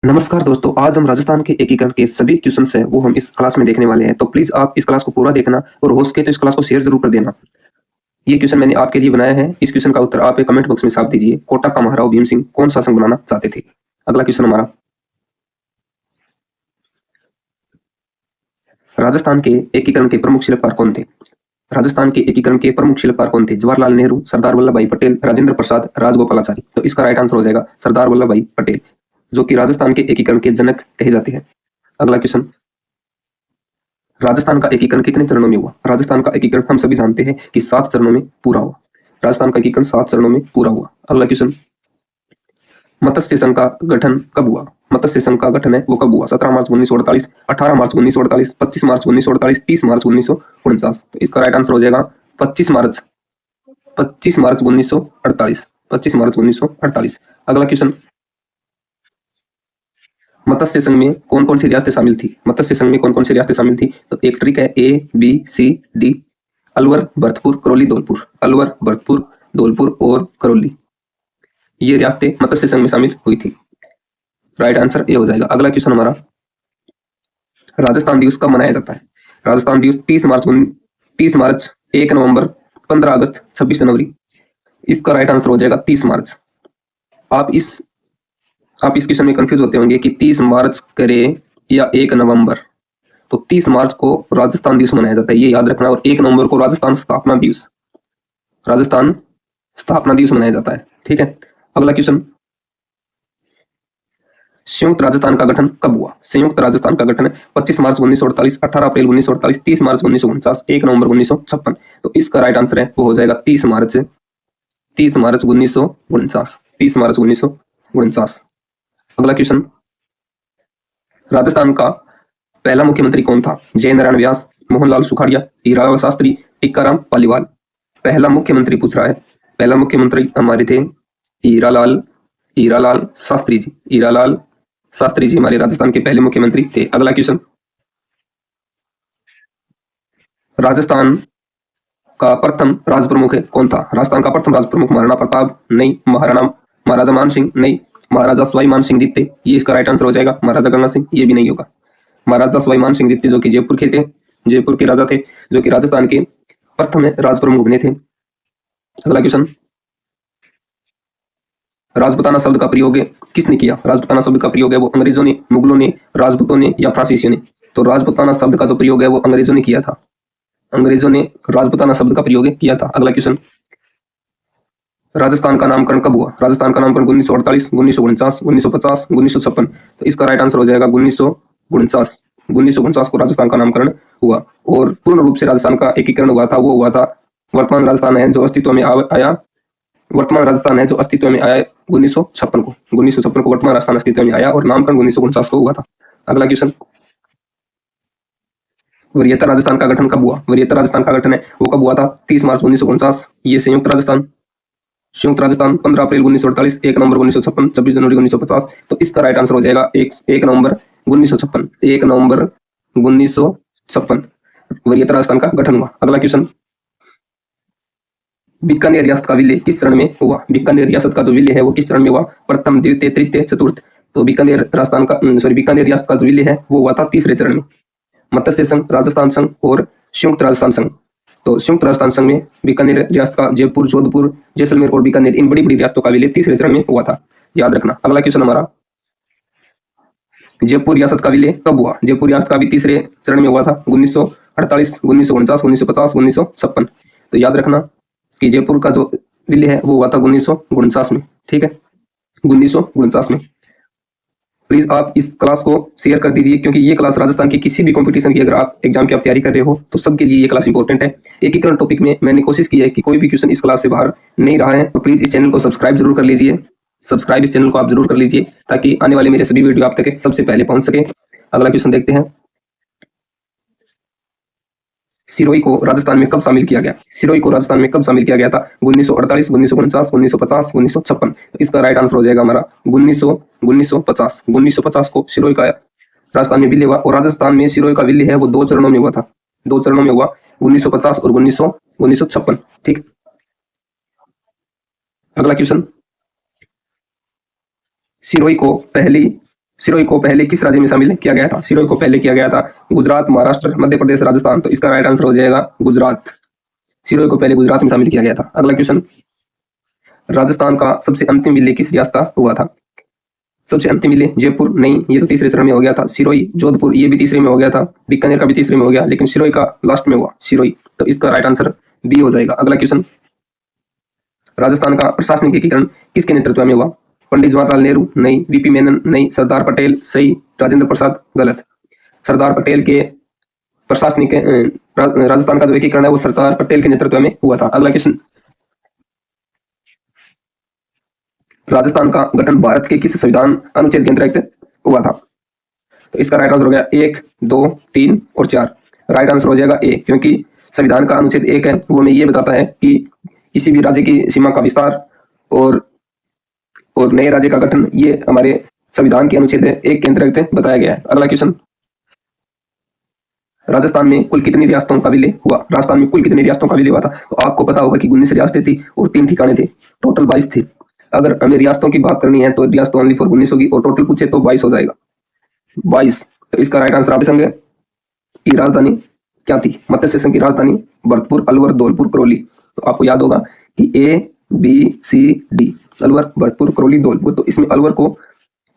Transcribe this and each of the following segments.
नमस्कार दोस्तों, आज हम राजस्थान के एकीकरण के सभी क्वेश्चंस हैं वो हम इस क्लास में देखने वाले हैं। तो प्लीज़ आप इस क्लास को पूरा देखना और हो सके तो इस क्लास को शेयर ज़रूर कर देना। ये क्वेश्चन मैंने आपके लिए बनाया है। इस क्वेश्चन का उत्तर आप कमेंट बॉक्स में साफ दीजिए। कोटा का महाराव भीम सिंह कौन शासक बनाना चाहते थे? अगला क्वेश्चन हमारा, राजस्थान के एकीकरण के प्रमुख शिल्पकार कौन थे? राजस्थान के एकीकरण के प्रमुख शिल्पकार कौन थे? जवाहरलाल नेहरू, सरदार वल्लभ भाई पटेल, राजेंद्र प्रसाद, राजगोपालाचारी। तो इसका राइट आंसर हो जाएगा सरदार वल्लभ भाई पटेल, जो कि राजस्थान के एकीकरण के जनक कहे जाते हैं। अगला क्वेश्चन, राजस्थान का एकीकरण कितने चरणों में हुआ? राजस्थान का एकीकरण हम सभी जानते हैं कि 7 चरणों में पूरा हुआ। राजस्थान का एकीकरण 7 चरणों में पूरा हुआ। अगला क्वेश्चन, मत्स्य संघ का गठन कब हुआ? मत्स्य संघ का गठन है वो कब हुआ? 17 मार्च 1948, 18 मार्च 1948, 25 मार्च 1948, 30 मार्च 1949। तो इसका राइट आंसर हो जाएगा 25 मार्च 1948। 25 मार्च 1948। अगला क्वेश्चन, मत्स्य संघ में कौन कौन सी रियासतें शामिल थी? मत्स्य संघ में कौन कौन सी रियासतें शामिल थी? तो एक ट्रिक है, A B C D. Alwar, Bharatpur, Karauli, Dholpur. Alwar, Bharatpur, Dholpur और करौली, ये रियासतें मत्स्य संघ में शामिल हुई थी। राइट आंसर ए हो जाएगा। अगला क्वेश्चन हमारा, राजस्थान दिवस कब मनाया जाता है? राजस्थान दिवस 30 मार्च, 1 नवंबर, 15 अगस्त, 26 जनवरी। इसका राइट आंसर हो जाएगा 30 मार्च। आप इस क्वेश्चन में कंफ्यूज होते होंगे कि 30 मार्च करें या 1 नवंबर। तो 30 मार्च को राजस्थान दिवस मनाया जाता है, ये याद रखना। और 1 नवंबर को राजस्थान स्थापना दिवस मनाया जाता है। ठीक है। अगला क्वेश्चन, संयुक्त राजस्थान का गठन कब हुआ? संयुक्त राजस्थान का गठन 25 मार्च 1948, 18 अप्रैल 1948, 30 मार्च 1949, 1 नवंबर 1956। तो इसका राइट आंसर है वो हो जाएगा 30 मार्च 1949। 30 मार्च 1949। अगला क्वेश्चन, राजस्थान का पहला मुख्यमंत्री कौन था? जयनारायण व्यास, मोहनलाल सुखाड़िया, हीरालाल शास्त्री, टीकाराम पालीवाल। पहला मुख्यमंत्री पूछ रहा है। पहला मुख्यमंत्री हमारे थे हीरालाल शास्त्री जी। हीरालाल शास्त्री जी हमारे राजस्थान के पहले मुख्यमंत्री थे। अगला क्वेश्चन, राजस्थान का प्रथम राज प्रमुख है कौन था? राजस्थान का प्रथम राज प्रमुख महाराणा प्रताप नहीं, महाराजा मान सिंह नहीं, महाराजा सवाई मान सिंह द्वितीय। ये इसका राइट आंसर हो जाएगा। महाराजा गंगा सिंह, ये भी नहीं होगा। महाराजा सवाई मान सिंह द्वितीय जो कि जयपुर के थे, जयपुर के राजा थे, जो कि राजस्थान के प्रथम राज प्रमुख बने थे। अगला क्वेश्चन, राजपुताना शब्द का प्रयोग किसने किया? राजपुताना शब्द का प्रयोग है वो अंग्रेजों ने, मुगलों ने, राजपूतों ने या फ्रांसीसियों ने? तो राजपुताना शब्द का जो प्रयोग है वो अंग्रेजों ने किया था। अंग्रेजों ने राजपुताना शब्द का प्रयोग किया था। अगला क्वेश्चन, राजस्थान का नामकरण कब हुआ? राजस्थान का नामकरण 1948, 1949, 1950, 1956। तो इसका राइट आंसर हो जाएगा 1949। 1949 को राजस्थान का नामकरण हुआ। और पूर्ण रूप से राजस्थान का एकीकरण हुआ था वो हुआ था, वर्तमान राजस्थान है जो अस्तित्व में आया, वर्तमान राजस्थान है जो अस्तित्व में आया 1956 को। 1956 को वर्तमान राजस्थान अस्तित्व में आया और नामकरण 1949 को हुआ था। अगला क्वेश्चन, वरीयता राजस्थान का गठन कब हुआ? वरीयता राजस्थान का गठन है वो कब हुआ था? 30 मार्च 1949। ये संयुक्त राजस्थान 15 अप्रैल 1948, 1 नवंबर 1956, 26 जनवरी 1950। तो इसका राइट आंसर हो जाएगा 1 नवंबर 1956। 1 नवंबर 1956 वरीयता राजस्थान का गठन हुआ। अगला क्वेश्चन, बीकानेर रियासत का विलय किस चरण में हुआ? बीकानेर रियासत का जो विलय है वो किस चरण में हुआ? प्रथम, द्वितीय, तृतीय, चतुर्थ। तो बीकानेर रियासत का जो विलय है वो हुआ था तीसरे चरण में। मत्स्य संघ, राजस्थान संघ और संयुक्त राजस्थान संघ। तो संयुक्त राजस्थान संघ में बीकानेर रियासत का जयपुर, जोधपुर, जैसलमेर और बीकानेर, इन बड़ी बड़ी रियासतों का विलय तीसरे चरण में हुआ था, याद रखना। अगला क्वेश्चन हमारा, जयपुर रियासत का विलय कब हुआ? जयपुर रियासत का भी तीसरे चरण में हुआ था 1948, 1949, 1950, 1956। तो याद रखना कि जयपुर का जो विलय है वो हुआ था 1949 में। ठीक है, 1949 में। प्लीज आप इस क्लास को शेयर कर दीजिए, क्योंकि ये क्लास राजस्थान के किसी भी कंपटीशन की अगर आप एग्जाम की आप तैयारी कर रहे हो तो सबके लिए ये क्लास इंपॉर्टेंट है। एकीकरण टॉपिक में मैंने कोशिश की है कि कोई भी क्वेश्चन इस क्लास से बाहर नहीं रहा है। तो प्लीज इस चैनल को सब्सक्राइब जरूर कर लीजिए। सब्सक्राइब इस चैनल को आप जरूर कर लीजिए ताकि आने वाले मेरे सभी वीडियो आप तक सबसे पहले पहुंच सके। अगला क्वेश्चन देखते हैं, सिरोही को राजस्थान में कब शामिल किया गया? सिरोही को राजस्थान में कब शामिल किया गया था? 1948, 1949, 1950, 1956। तो इसका राइट आंसर हो जाएगा हमारा 1950। 1950 को सिरोही का राजस्थान में विलय हुआ। और राजस्थान में सिरोही का विलय है वो 2 चरणों में हुआ था। 2 चरणों में हुआ, 1950 और 1956। ठीक। अगला क्वेश्चन, सिरोही को पहली सिरोही को पहले किस राज्य में शामिल किया गया था? सिरोही को पहले किया गया था गुजरात, महाराष्ट्र, मध्य प्रदेश, राजस्थान। तो इसका राइट आंसर हो जाएगा गुजरात। सिरोही को पहले गुजरात में शामिल किया गया था। अगला क्वेश्चन, राजस्थान का सबसे अंतिम विलय किस रियासत का हुआ था? सबसे अंतिम विलय जयपुर नहीं, ये तो तीसरे चरण में हो गया था। सिरोही, जोधपुर, ये भी तीसरे में हो गया था। बीकानेर का भी तीसरे में हो गया, लेकिन सिरोही का लास्ट में हुआ, सिरोही। तो इसका राइट आंसर बी हो जाएगा। अगला क्वेश्चन, राजस्थान का प्रशासनिक एकीकरण किसके नेतृत्व में हुआ? पंडित जवाहरलाल नेहरू नहीं, वीपी मेनन नहीं, सरदार पटेल सही, राजेंद्र प्रसाद गलत। सरदार पटेल के प्रशासनिक राजस्थान का जो एकीकरण है वो सरदार पटेल के नेतृत्व में हुआ था। अगला क्वेश्चन, राजस्थान का गठन भारत के किस संविधान अनुच्छेद के अंतर्गत हुआ था? तो इसका राइट आंसर हो गया 1, 2, 3 और 4। राइट आंसर हो जाएगा ए, क्योंकि संविधान का अनुच्छेद 1 है वो हमें ये बताता है कि किसी भी राज्य की सीमा का विस्तार और नए राज्य का गठन ये हमारे संविधान के अनुच्छेद 1 के अंतर्गत बताया गया है। अगला क्वेश्चन, राजस्थान में कुल कितनी रियासतों का विलय हुआ? राजस्थान में कुल कितनी रियासतों का विलय हुआ था? तो आपको पता होगा कि 19 रियासतें थी और 3 ठिकाने थे, टोटल 22 थे। अगर हमें रियासतों की बात करनी है तो रियासत ओनली फॉर 19 होगी और टोटल पूछे तो 22 हो जाएगा, 22। तो इसका राइट आंसर आप संग की राजधानी क्या थी? मत्स्य संघ की राजधानी भरतपुर, अलवर, धौलपुर, करौली। तो आपको याद होगा कि ABCD, अलवर, भरतपुर, करौली, धौलपुर। तो इसमें अलवर को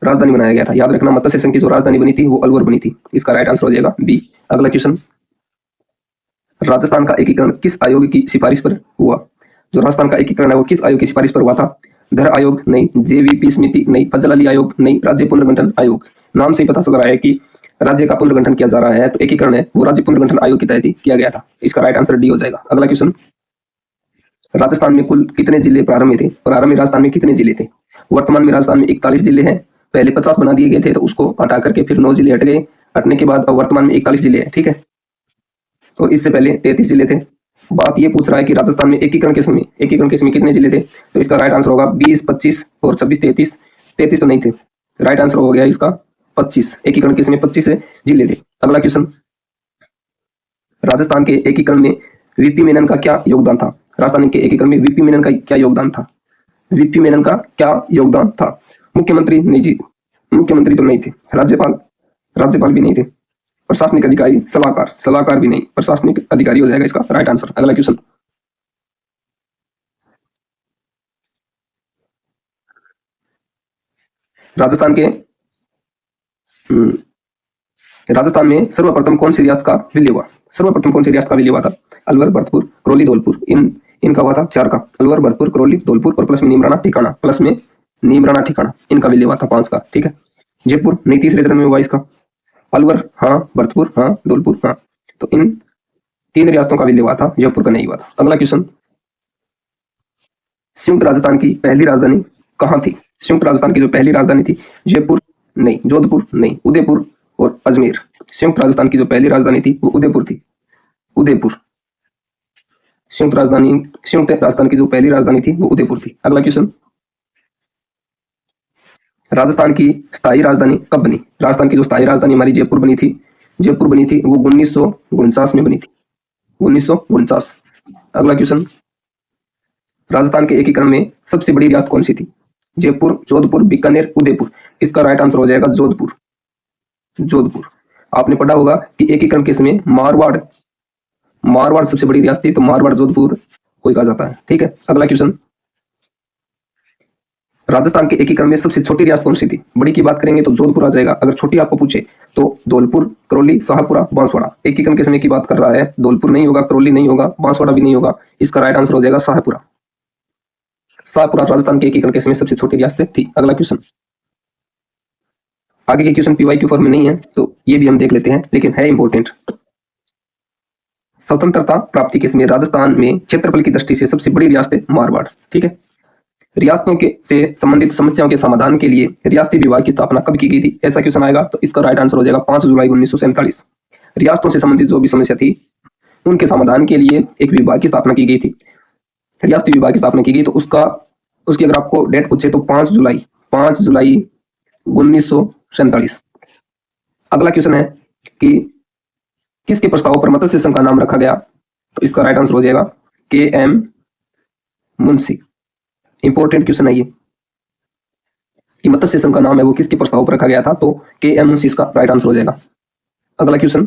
राजधानी बनाया गया था। याद रखना, मत्स्य संघ की जो राजधानी बनी थी वो अलवर बनी थी। इसका राइट आंसर हो जाएगा बी। अगला क्वेश्चन, राजस्थान का एकीकरण किस आयोग की सिफारिश पर हुआ? जो राजस्थान का एकीकरण है वो किस आयोग की सिफारिश पर हुआ था? धर आयोग नहीं, JVP समिति नहीं, फजल अली आयोग नहीं, राज्य पुनर्गठन आयोग। नाम से ही पता चल रहा है कि राज्य का पुनर्गठन किया जा रहा है, तो एकीकरण है वो राज्य पुनर्गठन आयोग के तहत ही किया गया था। इसका राइट आंसर डी हो जाएगा। अगला क्वेश्चन, राजस्थान में कुल कितने जिले प्रारंभ में थे? प्रारंभ में राजस्थान में कितने जिले थे? वर्तमान में राजस्थान में 41 जिले हैं। पहले 50 बना दिए गए थे, तो उसको हटा करके फिर 9 जिले हट गए। हटने के बाद अब वर्तमान में 41 जिले हैं, ठीक है। और इससे पहले 33 जिले थे। बात ये पूछ रहा है कि राजस्थान में एकीकरण के समय कितने जिले थे? तो इसका राइट आंसर होगा 20, 25 और 26, 33। 33 तो नहीं थे। राइट आंसर हो गया इसका 25। एकीकरण के समय 25 जिले थे। अगला क्वेश्चन, राजस्थान के एकीकरण में वीपी मेनन का क्या योगदान था? राजस्थान के एकीकरण में वीपी मेनन का क्या योगदान था? वीपी मेनन का क्या योगदान था? मुख्यमंत्री नहीं जी, मुख्यमंत्री तो नहीं थे। राज्यपाल भी नहीं थे। प्रशासनिक अधिकारी, सलाहकार भी नहीं, प्रशासनिक अधिकारी हो जाएगा इसका राइट आंसर। अगला क्वेश्चन, राजस्थान में सर्वप्रथम कौन सी रियासत का विलय हुआ? सर्वप्रथम कौन सी रियासत का विलय हुआ था? अलवर, भरतपुर, करौली, धौलपुर। इनका हुआ था 4 का, अलवर, भरतपुर, करौली, धौलपुर और प्लस में नीमराना ठिकाना। इनका विलय हुआ था 5 का, ठीक है। जयपुर नहीं, तीसरे चरण में हुआ इसका। अलवर हाँ, भरतपुर हाँ, धौलपुर हाँ। तो इन 3 रियासतों का विलय हुआ था, जयपुर का नहीं हुआ था। अगला क्वेश्चन, संयुक्त राजस्थान की पहली राजधानी कहाँ थी? संयुक्त राजस्थान की जो पहली राजधानी थी, जयपुर नहीं, जोधपुर नहीं, उदयपुर और अजमेर। संयुक्त राजस्थान की जो पहली राजधानी थी वो उदयपुर थी, उदयपुर। संयुक्त राजस्थान की जो पहली राजधानी थी वो उदयपुर थी। अगला क्वेश्चन, राजस्थान की स्थायी राजधानी कब बनी? राजस्थान की जो स्थायी राजधानी हमारी जयपुर बनी थी वो 1949 में बनी थी, 1949। अगला क्वेश्चन, राजस्थान के एकीकरण में सबसे बड़ी रियासत कौन सी थी? जयपुर, जोधपुर, बीकानेर, उदयपुर। इसका राइट आंसर हो जाएगा जोधपुर। आपने पढ़ा होगा कि एकीकरण के समय मारवाड़ सबसे बड़ी रियासत थी, तो मारवाड़ जोधपुर को कहा जाता है, ठीक है। अगला क्वेश्चन, राजस्थान के एकीकरण में सबसे छोटी रियासत कौन सी थी? बड़ी की बात करेंगे तो जोधपुर आ जाएगा। अगर छोटी आपको पूछे तो धौलपुर, करौली, शाहपुरा, बांसवाड़ा। एकीकरण के समय की बात कर रहा है, धौलपुर नहीं होगा, करौली नहीं होगा, बांसवाड़ा भी नहीं होगा। इसका राइट आंसर हो जाएगा शाहपुरा। राजस्थान के एकीकरण के समय सबसे छोटी रियासत थी। अगला क्वेश्चन, आगे के क्वेश्चन PYQ फॉर्म में नहीं है तो ये भी हम देख लेते हैं, लेकिन है इंपॉर्टेंट। स्वतंत्रता प्राप्ति के समय राजस्थान में क्षेत्रफल की दृष्टि से सबसे बड़ी रियासत मारवाड़, ठीक है। रियासतों के से संबंधित समस्याओं के समाधान के लिए रियासती विभाग की स्थापना कब की गई थी? ऐसा क्वेश्चन आएगा तो इसका राइट आंसर हो जाएगा 5 जुलाई 1947। रियासतों से संबंधित जो भी समस्या थी उनके समाधान के लिए एक विभाग की स्थापना की गई थी, रियासती विभाग की स्थापना की गई। तो उसकी अगर आपको डेट पूछे तो 5 जुलाई 1947। अगला क्वेश्चन है कि किसके प्रस्ताव पर मत्स्य संघ का नाम रखा गया? तो इसका राइट आंसर हो जाएगा KM मुंशी। इंपॉर्टेंट क्वेश्चन है ये। कि मत्स्य संघ का नाम है वो किसके प्रस्ताव पर रखा गया था, तो KM मुंशी इसका राइट आंसर हो जाएगा। अगला क्वेश्चन,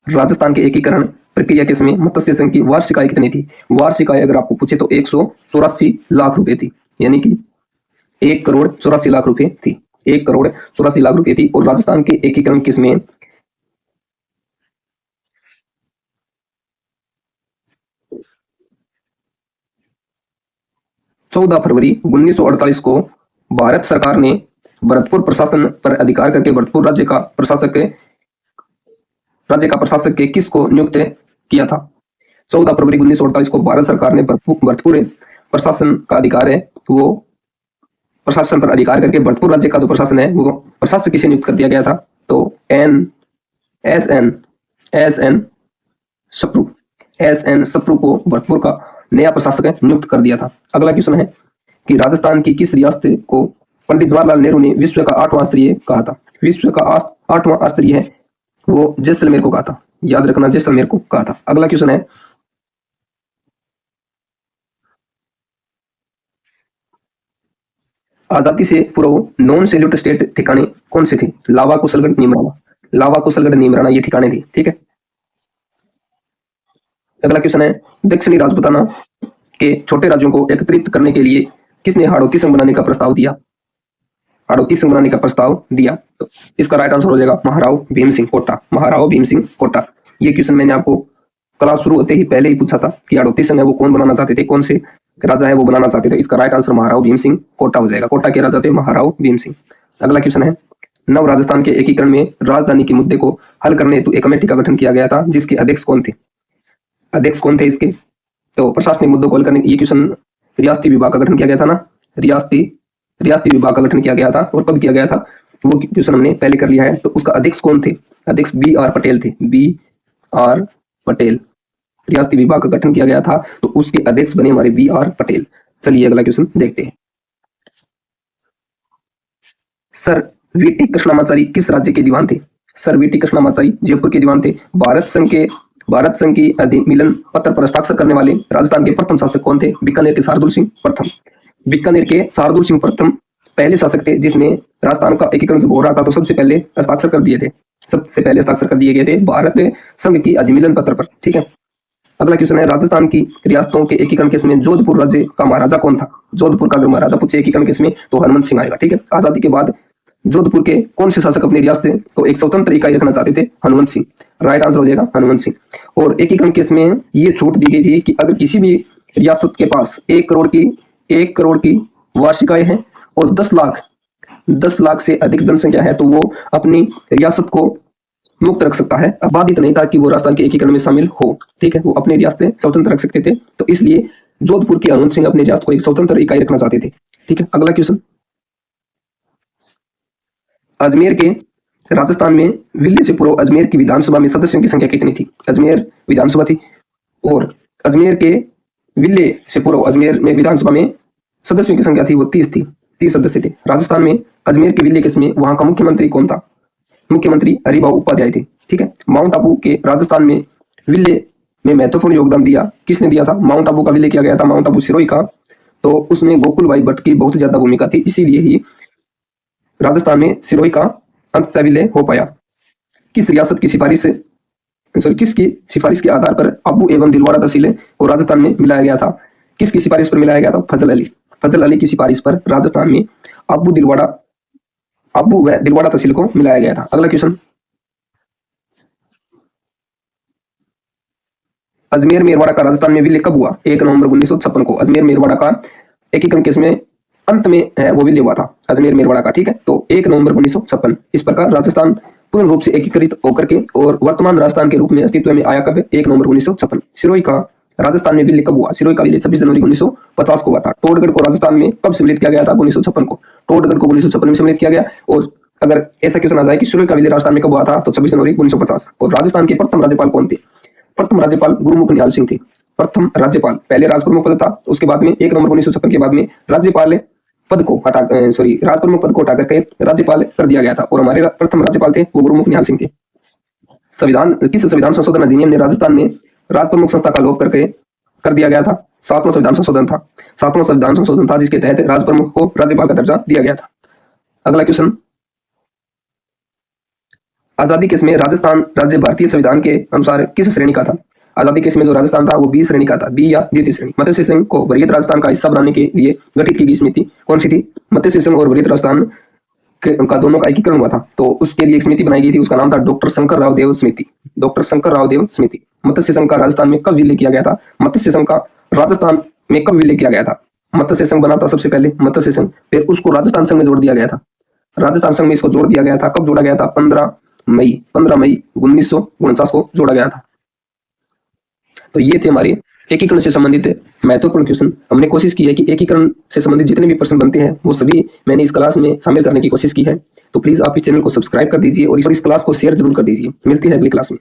राजस्थान के एकीकरण प्रक्रिया के समय मत्स्य संघ की वार्षिक आय कितनी थी? वार्षिक आय अगर आपको पूछे तो 184 लाख रुपए थी, यानी कि 1 करोड़ 84 लाख रुपए थी। 1 करोड़ 84 लाख रुपए थी। और राजस्थान के एकीकरण के समय 14 फरवरी 1948 को भारत सरकार ने भरतपुर प्रशासन पर अधिकार करके भरतपुर राज्य का प्रशासक के किस को नियुक्त किया था? 14 फरवरी 1948 को भारत सरकार ने भरतपुर प्रशासन का अधिकार है वो प्रशासन पर अधिकार करके भरतपुर राज्य का जो प्रशासन है वो प्रशासक किसे नियुक्त कर दिया गया था? तो एस एन सप्रू को भरतपुर का नया प्रशासक नियुक्त कर दिया था। अगला क्वेश्चन है कि राजस्थान की किस रियासत को पंडित जवाहरलाल नेहरू ने विश्व का 8वां स्तरीय कहा था? विश्व का 8वां स्तरीय है वो जैसलमेर को कहा था। याद रखना, जैसलमेर को कहा था। अगला क्वेश्चन है, आजादी से पूर्व नॉन सैल्यूट स्टेट ठिकाने कौन से थे? लावा, कुशलगढ़, नीमराना ये ठिकाने थी। ठीक है। अगला क्वेश्चन है, दक्षिणी राजपूताना के छोटे राज्यों को एकत्रित करने के लिए किसने हाड़ौती संघ बनाने का प्रस्ताव दिया? तो इसका राइट आंसर हो जाएगा महाराव भीम सिंह कोटा। ये क्वेश्चन मैंने आपको क्लास शुरू होते ही पहले ही पूछा था कि हाड़ौती संघ है वो कौन बनाना चाहते थे, कौन से राजा है वो बनाना चाहते थे। इसका राइट आंसर महाराव भीम सिंह कोटा हो जाएगा। कोटा के राजा थे महाराव भीम सिंह। अगला क्वेश्चन है, नव राजस्थान के एकीकरण में राजधानी के मुद्दे को हल करने हेतु एक कमेटी का गठन किया गया था, जिसके अध्यक्ष कौन थे इसके? तो प्रशासनिक मुद्दों को हल करने, ये क्वेश्चन रियासती विभाग का गठन किया गया था ना, रियासती विभाग का गठन किया गया था। और कब किया गया था वो क्वेश्चन हमने पहले कर लिया है। तो उसका अध्यक्ष कौन थे? अध्यक्ष BR पटेल थे। BR पटेल। रियासती विभाग का गठन किया गया था तो उसके अध्यक्ष बने हमारे BR पटेल। चलिए अगला क्वेश्चन देखते हैं। सर VT कृष्णामाचारी किस राज्य के दीवान थे? सर VT कृष्णामाचारी जयपुर के दीवान थे। भारत संघ की अधिमिलन पत्र पर हस्ताक्षर करने वाले राजस्थान के प्रथम शासक कौन थे? बीकानेर के शार्दुल सिंह प्रथम पहले शासक थे जिसने राजस्थान का एकीकरण जब हो रहा था तो सबसे पहले हस्ताक्षर कर दिए गए थे भारत संघ की अधिमिलन पत्र पर। ठीक है। अगला क्वेश्चन है, राजस्थान की रियासतों के एकीकरण के समय जोधपुर राज्य का महाराजा कौन था? जोधपुर का अगर महाराजा पूछे एकीकरण के समय तो हनुमंत सिंह आएगा। ठीक है। आजादी के बाद जोधपुर के कौन से शासक अपनी रियासत को एक स्वतंत्र इकाई रखना चाहते थे? हनुमंत सिंह। राइट आंसर हो जाएगा हनुमंत सिंह। और एकीकरण के समय ये छूट दी गई थी कि अगर किसी भी रियासत के पास 1 करोड़ की वार्षिक आय है और 10 लाख से अधिक जनसंख्या है तो वो अपनी रियासत को मुक्त रख सकता है, बाधित नहीं था कि वो राजस्थान के एकीकरण में शामिल हो। ठीक है। वो अपनी रियासतें स्वतंत्र रख सकते थे। तो इसलिए जोधपुर के हनुमंत सिंह अपनी रियासत को एक स्वतंत्र इकाई रखना चाहते थे। ठीक है। अगला क्वेश्चन, अजमेर के राजस्थान में विलय से पूर्व अजमेर की विधानसभा में सदस्यों की संख्या कितनी थी? अजमेर विधानसभा थी और अजमेर के विलय से पूर्व अजमेर में विधानसभा में सदस्यों की संख्या थी वो 30 सदस्य थे। राजस्थान में अजमेर के विलय के समय वहां का मुख्यमंत्री कौन था? मुख्यमंत्री हरिभाऊ उपाध्याय थे। ठीक है। माउंट आबू के राजस्थान में विलय में महत्वपूर्ण योगदान दिया किसने दिया था? माउंट आबू का विलय किया गया था माउंट आबू सिरोही का, तो उसमें गोकुल भाई भट्ट की बहुत ज्यादा भूमिका थी, इसीलिए ही राजस्थान में सिरोही का अंततः विलय हो पाया। किसकी सिफारिश के आधार पर आबू एवं दिलवाड़ा तहसीलें को राजस्थान में मिलाया गया था? किसकी सिफारिश पर मिलाया गया था? फजल अली की सिफारिश पर राजस्थान में आबू व दिलवाड़ा तहसील को मिलाया गया था। अगला क्वेश्चन, अजमेर मेरवाड़ा का राजस्थान में विलय कब हुआ? 1 नवंबर 1956 को अजमेर मेरवाड़ा का एकीकरण केस में अंत में है वो विलय हुआ था अजमेर मेरवाड़ा का। ठीक है। तो 1 नवंबर 1956। इस प्रकार राजस्थान पूर्ण रूप से एकीकृत होकर के और वर्तमान राजस्थान के रूप में अस्तित्व में आया कब? 1 नवंबर 1956। सिरोही का राजस्थान में विलय कब हुआ? सिरोही का विलय 26 जनवरी 1950 को हुआ था। टोडगढ़ को राजस्थान में कब सम्मिलित किया गया था? 1956 को। टोडगढ़ को 1956 में सम्मिलित किया गया। और अगर ऐसा क्वेश्चन आ जाए कि सिरोही का विलय राजस्थान में कब हुआ था तो 26 जनवरी 1950। और राजस्थान के प्रथम राज्यपाल कौन थे? प्रथम राज्यपाल गुरुमुख निहाल सिंह थे। प्रथम राज्यपाल, पहले राजप्रमुख पद था, उसके बाद में 1 नवंबर 1956 के बाद में राजप्रमुख पद को हटा करके राज्यपाल कर दिया गया था और हमारे प्रथम राज्यपाल थे वो गुरुमुख निहाल सिंह थे। किस संविधान संशोधन अधिनियम ने राजस्थान में राजप्रमुख संस्था का लोप करके कर दिया गया था? सातवां संविधान संशोधन था। सातवां संविधान संशोधन था जिसके तहत राज्य प्रमुख को राज्यपाल का दर्जा दिया गया था। अगला क्वेश्चन, आजादी केस में राजस्थान राज्य भारतीय संविधान के अनुसार किस श्रेणी का था? आजादी केस में जो राजस्थान था वो बी श्रेणी का था, बी या द्वितीय श्रेणी। मत्स्य संघ को वरीयत राजस्थान का हिस्सा बनाने के लिए गठित की गई समिति कौन सी थी? मत्स्य संघ और वरीयत राजस्थान का दोनों का एकीकरण हुआ था, तो उसके लिए एक समिति बनाई गई थी, उसका नाम था डॉक्टर शंकर राव देव समिति। डॉक्टर शंकर राव देव समिति। मत्स्य संघ का राजस्थान में कब विलय किया गया था? मत्स्य संघ का राजस्थान में कब विलय किया गया था? मत्स्य संघ बना था सबसे पहले मत्स्य संघ, फिर उसको राजस्थान संघ में जोड़ दिया गया था। राजस्थान संघ में इसको जोड़ दिया गया था। कब जोड़ा गया था? 15 मई 1949 को जोड़ा गया था। तो ये थे हमारे एकीकरण से संबंधित महत्वपूर्ण क्वेश्चन। हमने कोशिश की है कि एकीकरण से संबंधित जितने भी प्रश्न बनते हैं वो सभी मैंने इस क्लास में शामिल करने की कोशिश की है। तो प्लीज आप इस चैनल को सब्सक्राइब कर दीजिए और इस क्लास को शेयर जरूर कर दीजिए। मिलती है अगली क्लास में।